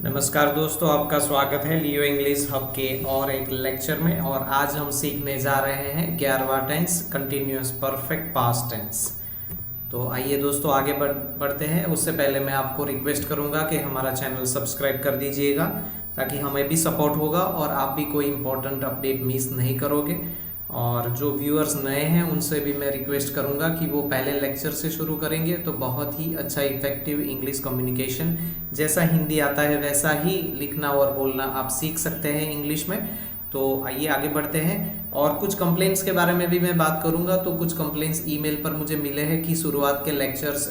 नमस्कार दोस्तों, आपका स्वागत है लियो इंग्लिश हब के और एक लेक्चर में। और आज हम सीखने जा रहे हैं 11वां tense, continuous perfect past tense. तो आइए दोस्तों आगे बढ़ते हैं। उससे पहले मैं आपको रिक्वेस्ट करूंगा कि हमारा चैनल सब्सक्राइब कर दीजिएगा ताकि हमें भी सपोर्ट होगा और आप भी कोई इम्पोर्टेंट अपडेट मिस नहीं करोगे। और जो व्यूअर्स नए हैं उनसे भी मैं रिक्वेस्ट करूंगा कि वो पहले लेक्चर से शुरू करेंगे तो बहुत ही अच्छा इफेक्टिव इंग्लिश कम्युनिकेशन, जैसा हिंदी आता है वैसा ही लिखना और बोलना आप सीख सकते हैं इंग्लिश में। तो आइए आगे बढ़ते हैं। और कुछ कंप्लेंट्स के बारे में भी मैं बात करूंगा। तो कुछ कंप्लेंट्स ईमेल पर मुझे मिले हैं कि शुरुआत के लेक्चर्स,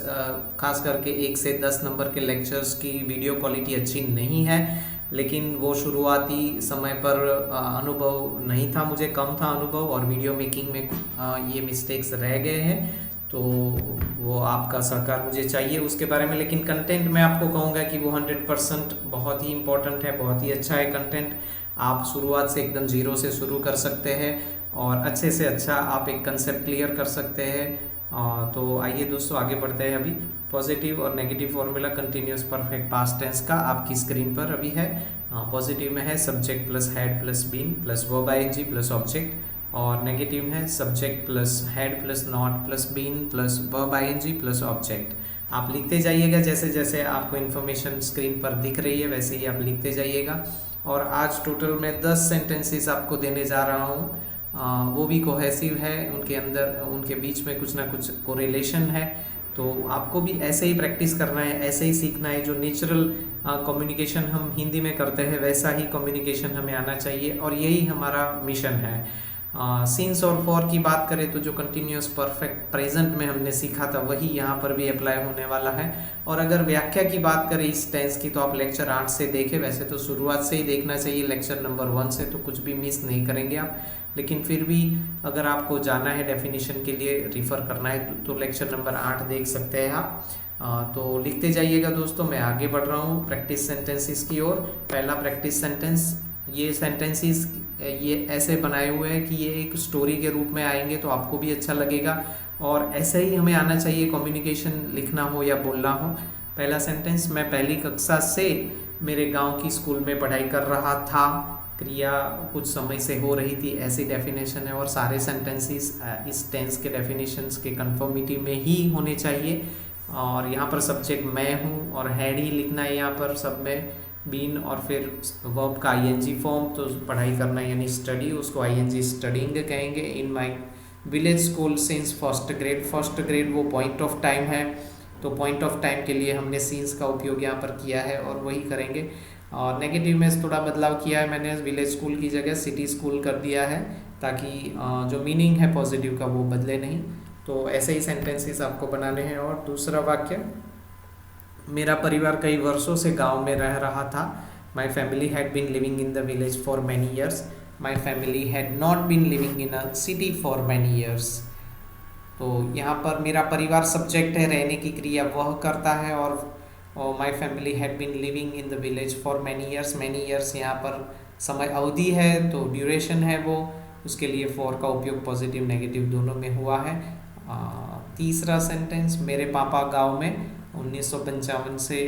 खास करके 1 से 10 नंबर के लेक्चर्स की वीडियो क्वालिटी अच्छी नहीं है, लेकिन वो शुरुआती समय पर अनुभव नहीं था, मुझे कम था अनुभव और वीडियो मेकिंग में ये मिस्टेक्स रह गए हैं। तो वो आपका सहकार मुझे चाहिए उसके बारे में। लेकिन कंटेंट मैं आपको कहूँगा कि वो 100% बहुत ही इम्पोर्टेंट है, बहुत ही अच्छा है कंटेंट। आप शुरुआत से एकदम जीरो से शुरू कर सकते हैं और अच्छे से अच्छा आप एक कंसेप्ट क्लियर कर सकते हैं। तो आइए दोस्तों आगे बढ़ते हैं। अभी पॉजिटिव और negative formula continuous perfect past tense का आपकी स्क्रीन पर अभी है। पॉजिटिव में है subject plus had plus been plus verb ING plus object, और नेगेटिव है subject plus had plus not plus been plus verb ING plus object. आप लिखते जाइएगा, जैसे जैसे आपको इन्फॉर्मेशन स्क्रीन पर दिख रही है वैसे ही आप लिखते जाइएगा। और आज टोटल मैं 10 सेंटेंसेस आपको देने जा रहा हूँ। वो भी कोहेसिव है, उनके अंदर उनके बीच में कुछ ना कुछ कोरिलेशन है। तो आपको भी ऐसे ही प्रैक्टिस करना है, ऐसे ही सीखना है। जो नेचुरल कम्युनिकेशन हम हिंदी में करते हैं वैसा ही कम्युनिकेशन हमें आना चाहिए और यही हमारा मिशन है। सिंस और फॉर की बात करें तो जो कंटिन्यूअस परफेक्ट प्रेजेंट में हमने सीखा था वही यहाँ पर भी अप्लाई होने वाला है। और अगर व्याख्या की बात करें इस टेंस की तो आप लेक्चर 8 से देखें। वैसे तो शुरुआत से ही देखना चाहिए लेक्चर नंबर 1 से, तो कुछ भी मिस नहीं करेंगे आप। लेकिन फिर भी अगर आपको जाना है डेफिनेशन के लिए रिफ़र करना है तो लेक्चर नंबर 8 देख सकते हैं आप। तो लिखते जाइएगा दोस्तों, मैं आगे बढ़ रहा हूँ प्रैक्टिस सेंटेंसेस की ओर। पहला प्रैक्टिस सेंटेंस, ये सेंटेंसेस ये ऐसे बनाए हुए हैं कि ये एक स्टोरी के रूप में आएंगे तो आपको भी अच्छा लगेगा। और ऐसे ही हमें आना चाहिए कम्युनिकेशन, लिखना हो या बोलना हो। पहला सेंटेंस, मैं पहली कक्षा से मेरे गांव की स्कूल में पढ़ाई कर रहा था। क्रिया कुछ समय से हो रही थी, ऐसी डेफिनेशन है। और सारे सेंटेंसेस इस टेंस के डेफिनेशंस के कंफर्मिटी में ही होने चाहिए। और यहाँ पर सब्जेक्ट मैं हूँ और हैड ही लिखना है यहाँ पर सब में, बीन और फिर वर्ब का आईएनजी फॉर्म। तो पढ़ाई करना यानी स्टडी, उसको आईएनजी स्टडिंग कहेंगे। In my village school since first grade, first grade वो पॉइंट ऑफ टाइम है, तो पॉइंट ऑफ टाइम के लिए हमने सिंस का उपयोग यहाँ पर किया है और वही करेंगे। और नेगेटिव में थोड़ा बदलाव किया है मैंने, विलेज स्कूल की जगह सिटी स्कूल कर दिया है ताकि जो मीनिंग है पॉजिटिव का वो बदले नहीं। तो ऐसे ही सेंटेंसेस आपको बनाने हैं। और दूसरा वाक्य, मेरा परिवार कई वर्षों से गांव में रह रहा था। My family had been living in the village for many years. My family had not been living in a city for many years. तो यहाँ पर मेरा परिवार सब्जेक्ट है, रहने की क्रिया वह करता है। और my family had been living in the village for many years, many years यहाँ पर समय अवधि है तो ड्यूरेशन है वो, उसके लिए फॉर का उपयोग पॉजिटिव नेगेटिव दोनों में हुआ है। तीसरा सेंटेंस, मेरे पापा गांव में 1955 से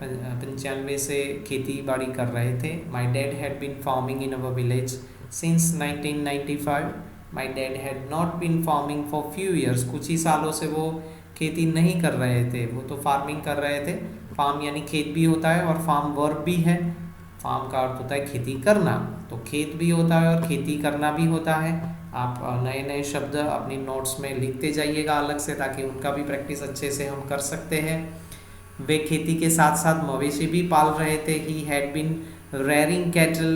95 से खेती बाड़ी कर रहे थे। My dad had been farming in our village since 1995। My dad had not been farming for few years, कुछ ही सालों से वो खेती नहीं कर रहे थे, वो तो फार्मिंग कर रहे थे। फार्म यानी खेत भी होता है और फार्म वर्ब भी है। फार्म का अर्थ होता है खेती करना, तो खेत भी होता है और खेती करना भी होता है। आप नए नए शब्द अपनी नोट्स में लिखते जाइएगा अलग से ताकि उनका भी प्रैक्टिस अच्छे से हम कर सकते हैं। वे खेती के साथ साथ मवेशी भी पाल रहे थे। He had been rearing cattle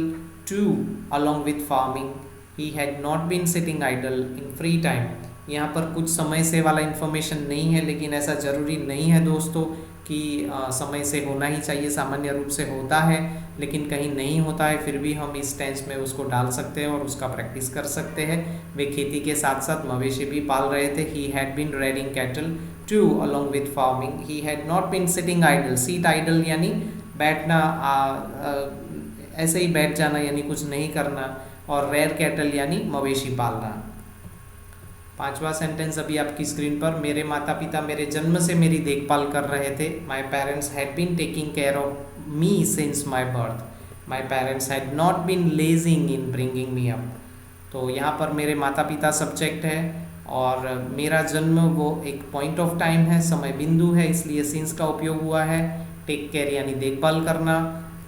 too along with farming. He had not been sitting idle in free time. यहाँ पर कुछ समय से वाला इन्फॉर्मेशन नहीं है, लेकिन ऐसा ज़रूरी नहीं है दोस्तों कि समय से होना ही चाहिए। सामान्य रूप से होता है लेकिन कहीं नहीं होता है, फिर भी हम इस टेंस में उसको डाल सकते हैं और उसका प्रैक्टिस कर सकते हैं। वे खेती के साथ साथ मवेशी भी पाल रहे थे। He had been rearing cattle too along with farming. He had not been sitting idle, seat idle यानी बैठना, ऐसे ही बैठ जाना यानी कुछ नहीं करना। और रेयर कैटल यानी मवेशी पालना। 5वां सेंटेंस अभी आपकी स्क्रीन पर, मेरे माता पिता मेरे जन्म से मेरी देखभाल कर रहे थे। My parents had been taking care of me since my birth. My parents had not been lazing in bringing me up. तो यहाँ पर मेरे माता पिता सब्जेक्ट है और मेरा जन्म वो एक पॉइंट ऑफ टाइम है, समय बिंदु है, इसलिए सिंस का उपयोग हुआ है। टेक केयर यानी देखभाल करना,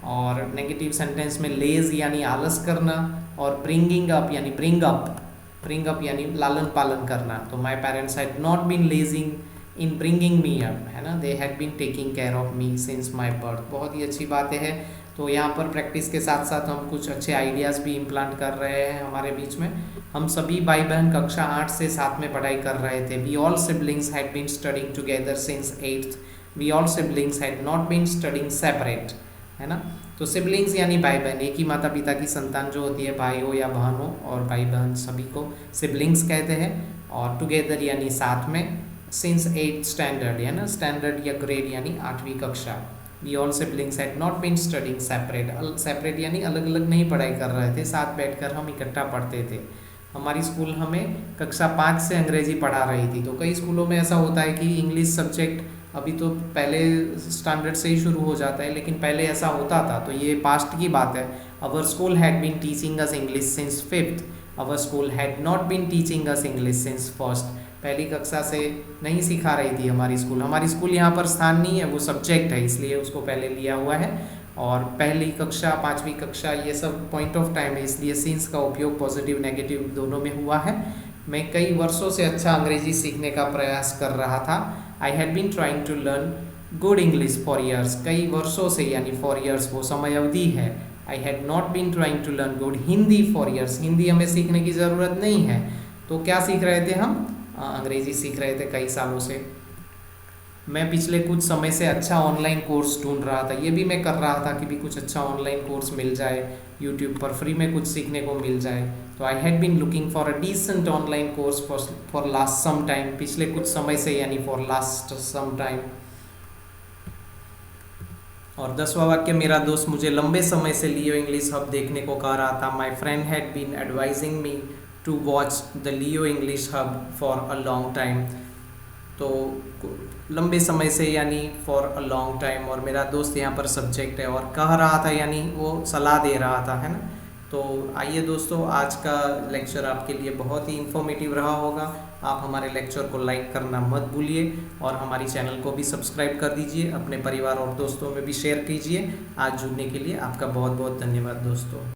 और नेगेटिव सेंटेंस में लेज यानी आलस करना, और ब्रिंगिंग अप यानी ब्रिंग अप यानी लालन पालन करना। तो my parents had not been lazing in bringing me up, है ना, they had been taking care of me since my birth. बहुत ही अच्छी बातें हैं। तो यहाँ पर प्रैक्टिस के साथ साथ हम कुछ अच्छे आइडियाज़ भी इम्प्लांट कर रहे हैं हमारे बीच में। हम सभी भाई बहन कक्षा 8 से 7 में पढ़ाई कर रहे थे। We all siblings had been studying together since 8th। We all siblings had not been studying separate, है ना। तो सिबलिंग्स यानी भाई बहन, एक ही माता पिता की संतान जो होती है, भाई हो या बहन हो, और भाई बहन सभी को सिबलिंग्स कहते हैं। और टुगेदर यानी साथ में, सिंस 8th स्टैंडर्ड, है ना, स्टैंडर्ड या ग्रेड यानी 8वीं कक्षा। We all siblings had not been studying separate यानी अलग अलग नहीं पढ़ाई कर रहे थे, साथ बैठकर हम इकट्ठा पढ़ते थे। हमारी स्कूल हमें कक्षा 5 से अंग्रेजी पढ़ा रही थी। तो कई स्कूलों में ऐसा होता है कि इंग्लिश सब्जेक्ट अभी तो पहले स्टैंडर्ड से ही शुरू हो जाता है, लेकिन पहले ऐसा होता था। तो ये पास्ट की बात है। Our school had been teaching us English since 5th। Our school had not been teaching us English since 1st। पहली कक्षा से नहीं सिखा रही थी हमारी स्कूल यहाँ पर स्थान नहीं है, वो सब्जेक्ट है, इसलिए उसको पहले लिया हुआ है। और पहली कक्षा, 5वीं कक्षा, ये सब पॉइंट ऑफ टाइम है, इसलिए सिंस का उपयोग पॉजिटिव नेगेटिव दोनों में हुआ है। मैं कई वर्षों से अच्छा अंग्रेजी सीखने का प्रयास कर रहा था। I had been trying to learn good English for years. कई वर्षों से यानी फॉर ईयर्स वो समय अवधि है। I had not been trying to learn good Hindi for years. Hindi हमें सीखने की ज़रूरत नहीं है। तो क्या सीख रहे थे हम? अंग्रेजी सीख रहे थे कई सालों से। मैं पिछले कुछ समय से अच्छा ऑनलाइन कोर्स ढूंढ रहा था। ये भी मैं कर रहा था कि भी कुछ अच्छा ऑनलाइन कोर्स मिल जाए, यूट्यूब पर फ्री में कुछ सीखने को मिल जाए। तो I had been looking for a decent online course for last some time. पिछले कुछ समय से यानी फॉर लास्ट सम टाइम। और 10वां वाक्य, मेरा दोस्त मुझे लंबे समय से लियो इंग्लिश हब देखने को कह रहा था। My friend had been advising me to watch the Leo English hub for a long time. तो लंबे समय से यानी फॉर अ लॉन्ग टाइम, और मेरा दोस्त यहाँ पर सब्जेक्ट है, और कह रहा था यानी वो सलाह दे रहा था, है ना। तो आइए दोस्तों, आज का लेक्चर आपके लिए बहुत ही इंफॉर्मेटिव रहा होगा। आप हमारे लेक्चर को लाइक करना मत भूलिए, और हमारी चैनल को भी सब्सक्राइब कर दीजिए। अपने परिवार और दोस्तों में भी शेयर कीजिए। आज जुड़ने के लिए आपका बहुत बहुत धन्यवाद दोस्तों।